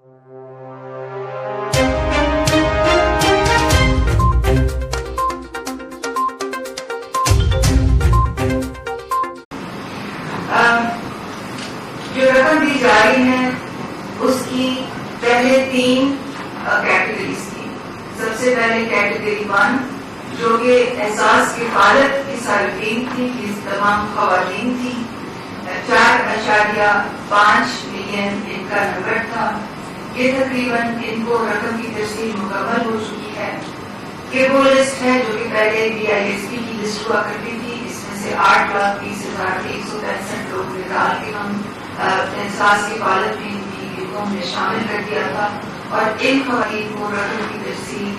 جو رقم دی جا رہی ہے اس کی پہلے 3 کیٹیگریز تھی. سب سے پہلے کیٹیگری 1 جو کہ احساس کفالت کی صارفین تھی، اس تمام خواتین تھی. 4.5 ملین ان کا نمبر تھا. یہ تقریباً ان کو رقم کی ترسیل مکمل ہو چکی ہے. یہ وہ لسٹ ہے جو کہ پہلے BISP کی لسٹ ہوا کرتی تھی. اس میں سے 8,30,165 لوگ نکال کے ہم احساس کفالت میں ان کی گروپوں میں شامل کر دیا تھا، اور ان خواتین کو رقم کی ترسیل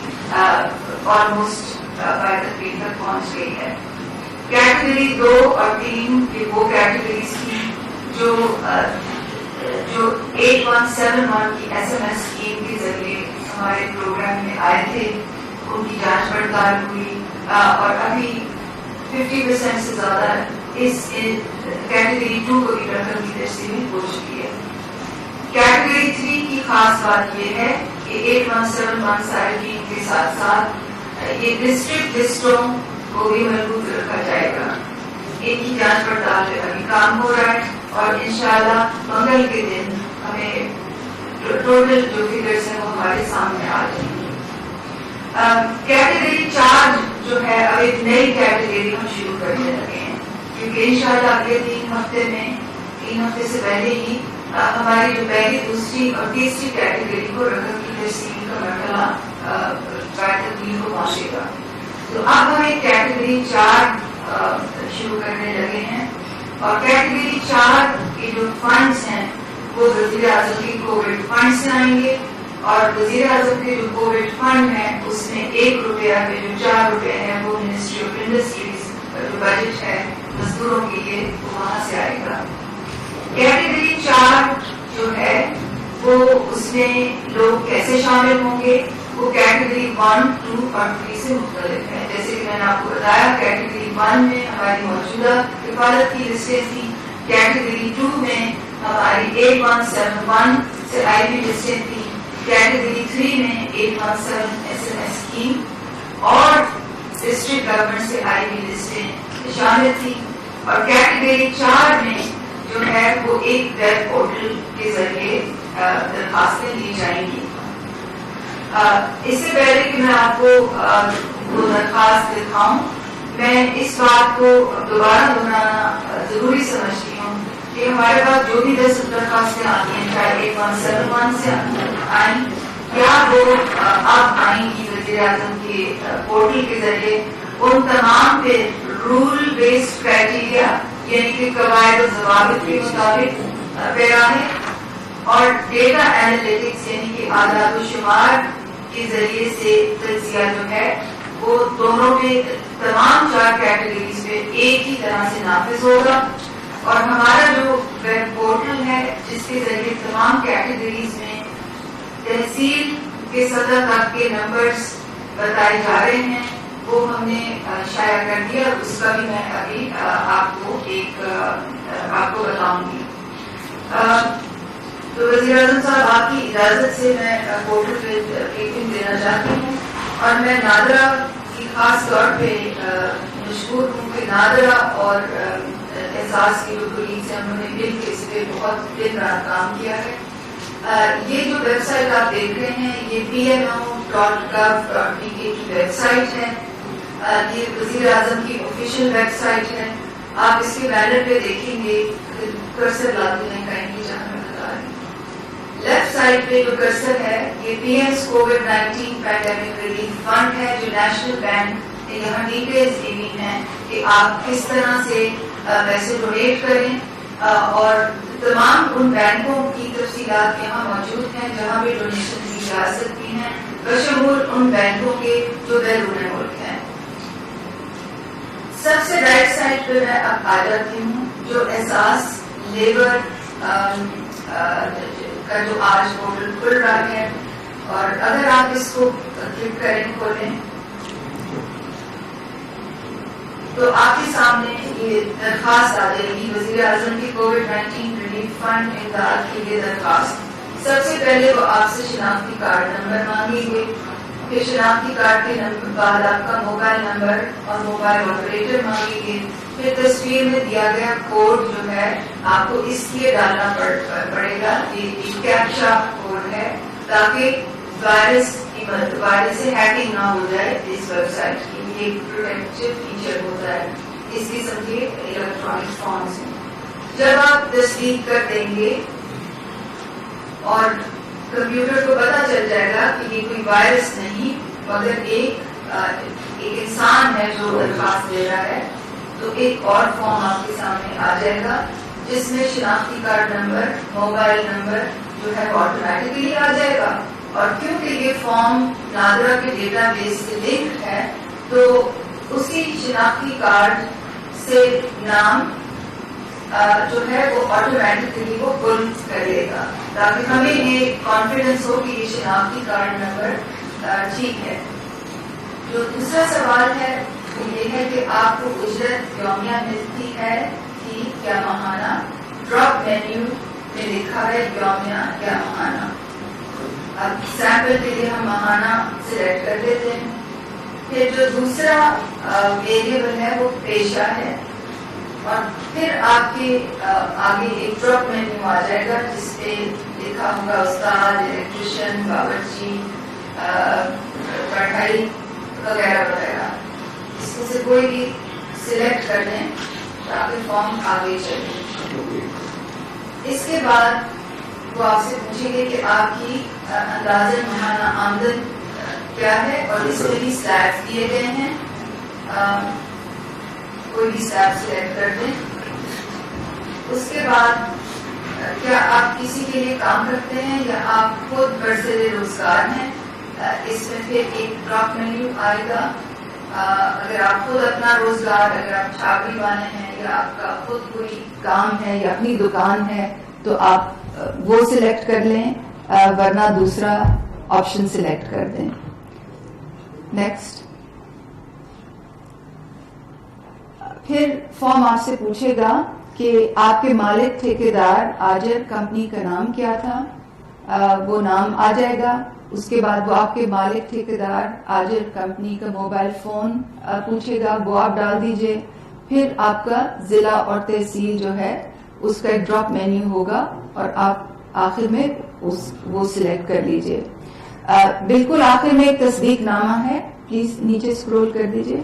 آلموسٹ تقریب تک پہنچ گئی ہے. کیٹیگری 2 اور 3 کی وہ کیٹیگریز تھی جو 8171 کی SMS اسکیم کے ذریعے ہمارے پروگرام میں آئے تھے. ان کی جانچ پڑتال ہوئی اور ابھی 50% سے زیادہ اس کیٹیگری 2 کو بھی رقم کی ترسیل ہو چکی ہے. کیٹیگری 3 کی خاص بات یہ ہے کہ 8171 صارفین کے ساتھ ساتھ یہ ڈسٹرکٹ لسٹوں کو بھی محفوظ رکھا جائے گا. ان کی جانچ پڑتال پہ ابھی کام ہو رہا ہے اور انشاءاللہ منگل کے دن ہمیں ٹوٹل جو فگرز ہیں وہ ہمارے سامنے آ جائیں گے. کیٹیگری 4 جو ہے اب ایک نئی کیٹیگری ہم شروع کرنے لگے ہیں، کیونکہ انشاءاللہ اگلے 3 ہفتے سے پہلے ہی ہماری جو پہلی، دوسری اور تیسری کیٹیگری کو رقم کی ترسیل کا مرحلہ تکمیل کو پہنچے گا. تو اب ہم ایک کیٹیگری 4 شروع کرنے لگے ہیں، اور کیٹیگری 4 کے جو فنڈز ہیں وہ وزیر اعظم کی کووڈ فنڈ سے آئیں گے، اور وزیر اعظم کے جو کووڈ فنڈ ہے اس میں 1 روپیہ میں جو 4 روپے ہیں وہ منسٹری آف انڈسٹریز کا جو بجٹ ہے مزدوروں کے لیے وہ وہاں سے آئے گا. کیٹیگری 4 جو ہے وہ اس میں لوگ کیسے شامل ہوں گے، وہ کیٹیگری 1، 2 اور 3 سے مختلف ہے. جیسے کہ میں نے آپ کو بتایا، کیٹیگری 1 میں ہماری موجودہ کفالت کی لسٹیں تھیں. کیٹیگری 2 میں ہماری 8171 سے آئی ہوئی لسٹیں تھیں. کیٹیگری 3 میں 817 SMS اسکیم اور ڈسٹرکٹ گورنمنٹ سے آئی ہوئی لسٹیں شامل تھیں. اور کیٹیگری 4 میں جو ہے وہ ایک ویب پورٹل کے ذریعے درخواستیں دی جائیں گی. اس سے پہلے کہ میں آپ کو وہ درخواست دکھاؤں، میں اس بات کو دوبارہ دہرانا ضروری سمجھتی ہوں کہ ہمارے پاس جو بھی 10 درخواستیں آتی ہیں، چاہے 8171 سے آئیں یا وہ اب آئیں گی وزیر اعظم کے پورٹل کے ذریعے، ان تمام پہ رول بیسڈ کرائٹیریا یعنی کہ قواعد و ضوابط کے مطابق پیرانے اور ڈیٹا اینالیٹکس یعنی کہ اعداد و شمار کے ذریعے سے تجزیہ جو ہے وہ دونوں پہ، تمام 4 کیٹیگریز پہ ایک ہی طرح سے نافذ ہوگا. اور ہمارا جو ویب پورٹل ہے جس کے ذریعے تمام کیٹیگریز میں تحصیل کے سطح تک کے نمبرز بتائے جا رہے ہیں، وہ ہم نے شائع کر دیا. اس کا بھی میں ابھی آپ کو بتاؤں گی. تو وزیر اعظم صاحب آپ کی اجازت سے میں پورٹل پہ بریفنگ دینا چاہتی ہوں، اور میں نادرا کی خاص طور پہ مشکور ہوں کہ نادرا اور احساس کی جو کولیگز ہیں انہوں نے مل کے اس پہ بہت دن رات کام کیا ہے. یہ جو ویب سائٹ آپ دیکھ رہے ہیں یہ pmo.gov.pk کی ویب سائٹ ہے. یہ وزیر اعظم کی آفیشیل ویب سائٹ ہے. آپ اس کے بینر پہ دیکھیں گے، کرسر لاتے ہیں کہیں گے جہاں میں بتا رہی ہوں. لیفٹ سائڈ پہ جو کرسر ہے یہ PM's COVID-19 pandemic relief fund ہے جو نیشنل بینک، یہاں ڈیٹیلز دی ہوئی ہیں کہ آپ کس طرح سے پیسے ڈونیٹ کریں، اور تمام ان بینکوں کی تفصیلات یہاں موجود ہیں جہاں پہ ڈونیشن دی جا سکتی ہیں، بشمول ان بینکوں کے جو بیرون ملک ہیں. سب سے رائٹ سائڈ پہ میں اب آ جاتی ہوں جو احساس لیبر کا جو آج پورٹل کھل رہا ہے، اور اگر آپ اس کو کلک کریں، کھولیں تو آپ کے سامنے یہ درخواست آ جائے گی وزیر اعظم کی کووڈ-19 ریلیف فنڈ امداد کی یہ درخواست. سب سے پہلے وہ آپ سے شناختی کارڈ نمبر مانگیں گے، پھر شناختی کارڈ کے نمبر بعد آپ کا موبائل نمبر اور موبائل آپریٹر مانگیں گے، پھر تصویر میں دیا گیا کوڈ جو ہے آپ کو اس لیے ڈالنا پڑے گا، یہ کیپچا کوڈ ہے تاکہ وائرس سے ہیکنگ نہ ہو جائے اس ویب سائٹ کی. یہ ایک پروٹیکٹیو فیچر ہوتا ہے اس قسم کے الیکٹرانک فارمز میں. جب آپ تصدیق کر دیں گے اور کمپیوٹر کو پتا چل جائے گا کہ یہ کوئی وائرس نہیں مگر ایک انسان ہے جو درخواست دے رہا ہے، تو ایک اور فارم آپ کے سامنے آ جائے گا جس میں شناختی کارڈ نمبر، موبائل نمبر جو ہے وہ آٹومیٹکلی آ جائے گا. اور کیونکہ یہ فارم نادرا کے ڈیٹا بیس سے لنک ہے تو اسی شناختی کارڈ سے نام جو ہے وہ آٹومیٹکلی وہ پل کر لے گا تاکہ ہمیں یہ کانفیڈنس ہو کہ یہ شناختی کارڈ نمبر ٹھیک ہے. جو دوسرا سوال ہے وہ یہ ہے کہ آپ کو اجرت یومیہ ملتی ہے کہ کیا ماہانہ. ڈراپ مینیو میں لکھا ہے یومیہ یا ماہانہ. اب سیمپل کے لیے ہم ماہانہ سلیکٹ کر لیتے ہیں. پھر جو دوسرا ویریبل ہے وہ پیشہ ہے اور پھر آپ کے آگے ایک ڈراپ مینیو آ جائے گا جس پہ لکھا ہوگا استاد، الیکٹریشین، باورچی، پڑھائی وغیرہ وغیرہ. اس میں سے کوئی بھی سلیکٹ کر لیں تاکہ فارم آگے چلے. اس کے بعد وہ آپ سے پوچھیں گے کہ آپ کی اندازہ ماہانہ آمدن کیا ہے اور اس میں بھی سلیبس دیے گئے ہیں. کوئی بھی سلیب سلیکٹ کر دیں. اس کے بعد کیا آپ کسی کے لیے کام کرتے ہیں یا آپ خود برسر روزگار ہیں. اس میں پھر ایک ڈراپ مینیو آئے گا. اگر آپ خود اپنا روزگار، اگر آپ چھاپری والے ہیں یا آپ کا خود کوئی کام ہے یا اپنی دکان ہے تو آپ وہ سلیکٹ کر لیں، ورنہ دوسرا آپشن سلیکٹ کر دیں. نیکسٹ. پھر فارم آپ سے پوچھے گا کہ آپ کے مالک ٹھیکیدار آجر کمپنی کا نام کیا تھا. وہ نام آ جائے گا. اس کے بعد وہ آپ کے مالک ٹھیکیدار آجر کمپنی کا موبائل فون پوچھے گا، وہ آپ ڈال دیجئے. پھر آپ کا ضلع اور تحصیل جو ہے اس کا ایک ڈراپ مینیو ہوگا اور آپ آخر میں وہ سلیکٹ کر لیجئے. بالکل آخر میں ایک تصدیق نامہ ہے، پلیز نیچے اسکرول کر دیجئے.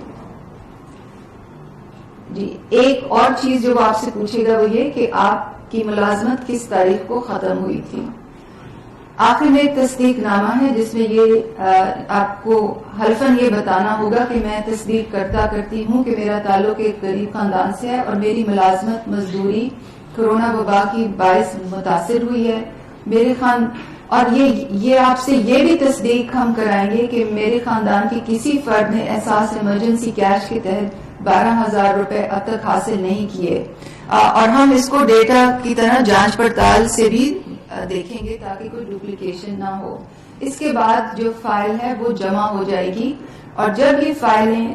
جی ایک اور چیز جو وہ آپ سے پوچھے گا وہ یہ کہ آپ کی ملازمت کس تاریخ کو ختم ہوئی تھی. آخر میں ایک تصدیق نامہ ہے جس میں یہ آپ کو حلفاً یہ بتانا ہوگا کہ میں تصدیق کرتی ہوں کہ میرا تعلق ایک غریب خاندان سے ہے اور میری ملازمت مزدوری کورونا وبا کی باعث متاثر ہوئی ہے. میرے اور یہ آپ سے یہ بھی تصدیق ہم کرائیں گے کہ میرے خاندان کے کسی فرد نے احساس ایمرجنسی کیش کے تحت 12,000 روپے اب تک حاصل نہیں کیے. اور ہم اس کو ڈیٹا کی طرح جانچ پڑتال سے بھی دیکھیں گے تاکہ کوئی ڈپلیکیشن نہ ہو. اس کے بعد جو فائل ہے وہ جمع ہو جائے گی اور جب یہ فائلیں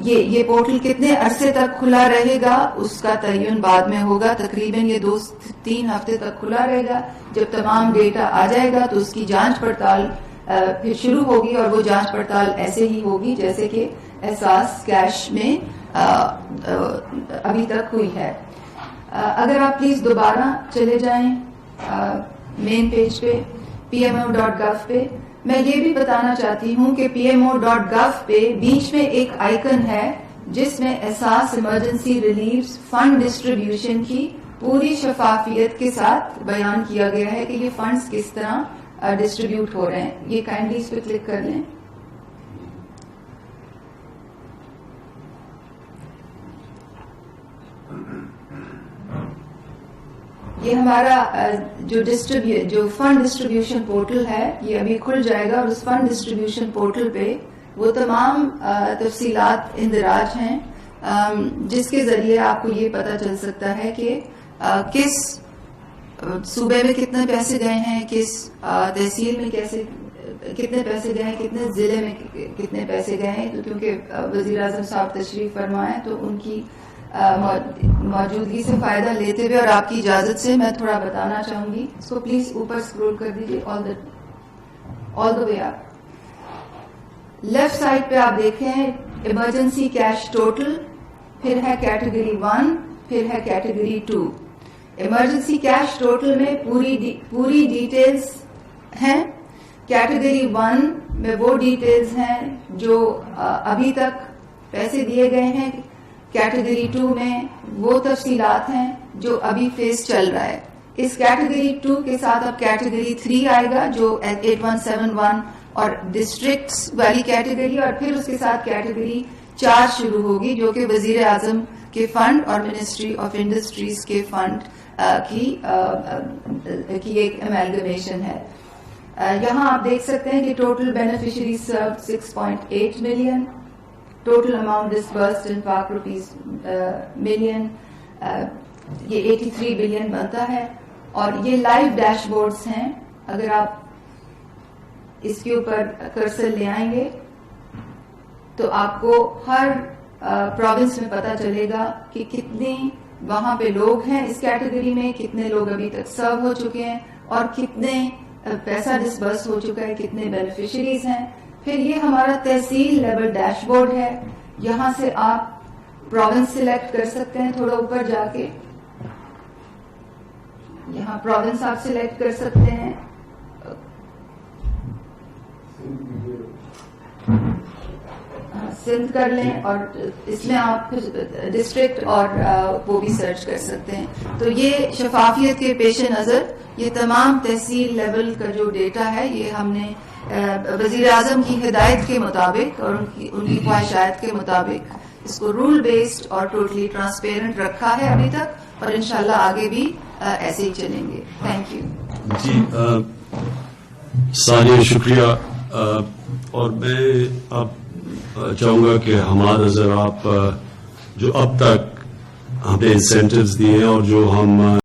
یہ پورٹل کتنے عرصے تک کھلا رہے گا اس کا تعین بعد میں ہوگا. تقریباً یہ 2-3 ہفتے تک کھلا رہے گا. جب تمام ڈیٹا آ جائے گا تو اس کی جانچ پڑتال پھر شروع ہوگی اور وہ جانچ پڑتال ایسے ہی ہوگی جیسے کہ احساس کیش میں ابھی تک ہوئی ہے. اگر آپ پلیز دوبارہ چلے جائیں مین پیج پہ pmo.gov پہ. میں یہ بھی بتانا چاہتی ہوں کہ pmo.gov پہ بیچ میں ایک آئیکن ہے جس میں احساس ایمرجنسی ریلیف فنڈ ڈسٹریبیوشن کی پوری شفافیت کے ساتھ بیان کیا گیا ہے کہ یہ فنڈز کس طرح ڈسٹریبیوٹ ہو رہے ہیں. یہ کائنڈلی اس پہ کلک کر لیں. یہ ہمارا جو فنڈ ڈسٹریبیوشن پورٹل ہے یہ ابھی کھل جائے گا اور اس فنڈ ڈسٹریبیوشن پورٹل پہ وہ تمام تفصیلات اندراج ہیں جس کے ذریعے آپ کو یہ پتہ چل سکتا ہے کہ کس صوبے میں کتنے پیسے گئے ہیں، کس تحصیل میں کتنے پیسے گئے ہیں، کتنے ضلع میں کتنے پیسے گئے ہیں. تو کیونکہ وزیر اعظم صاحب تشریف فرما ہے تو ان کی موجودگی سے فائدہ لیتے ہوئے اور آپ کی اجازت سے میں تھوڑا بتانا چاہوں گی. اس کو پلیز اوپر اسکرول کر دیجیے آل دا وے اپ. لیفٹ سائڈ پہ آپ دیکھیں ایمرجنسی کیش ٹوٹل, پھر ہے کیٹیگری 1, پھر ہے کیٹیگری 2. ایمرجنسی کیش ٹوٹل میں پوری ڈیٹیلز ہیں. کیٹیگری 1 میں وہ ڈیٹیلز ہیں جو ابھی تک پیسے دیے گئے ہیں. کیٹیگری 2 میں وہ تفصیلات ہیں جو ابھی فیس چل رہا ہے. اس کیٹیگری 2 کے ساتھ اب کیٹیگری 3 آئے گا جو 8171 اور ڈسٹرکٹس والی کیٹیگری, اور پھر اس کے ساتھ کیٹیگری 4 شروع ہوگی جو کہ وزیر اعظم کے فنڈ اور منسٹری آف انڈسٹریز کے فنڈ کی ایک ایمالگمیشن ہے. یہاں آپ دیکھ سکتے ہیں کہ total beneficiary served 6.8 million, total amount disbursed in Pak rupees million, یہ 83 بلین بنتا ہے. اور یہ لائیو ڈیش بورڈز ہیں. اگر آپ اس کے اوپر کرسر لے آئیں گے تو آپ کو ہر پروونس میں پتا چلے گا کہ کتنے وہاں پہ لوگ ہیں اس کیٹیگری میں, کتنے لوگ ابھی تک سرو ہو چکے ہیں, اور کتنے پیسہ ڈسبرس ہو چکا ہے, کتنے بینیفیشریز ہیں. پھر یہ ہمارا تحصیل لیول ڈیش بورڈ ہے. یہاں سے آپ پروونس سلیکٹ کر سکتے ہیں. تھوڑا اوپر جا کے یہاں پروونس آپ سلیکٹ کر سکتے ہیں. سندھ کر لیں اور اس میں آپ ڈسٹرکٹ اور وہ بھی سرچ کر سکتے ہیں. تو یہ شفافیت کے پیش نظر یہ تمام تحصیل لیول کا جو ڈیٹا ہے یہ ہم نے وزیر اعظم کی ہدایت کے مطابق اور ان کی خواہشات کے مطابق اس کو رول بیسڈ اور ٹوٹلی ٹرانسپیرنٹ رکھا ہے ابھی تک, اور انشاءاللہ آگے بھی ایسے ہی چلیں گے. Thank you. جی ثانیہ شکریہ. اور میں اب چاہوں گا کہ ہمارا نظر آپ جو اب تک ہمیں انسینٹیوز دیے ہیں اور جو ہم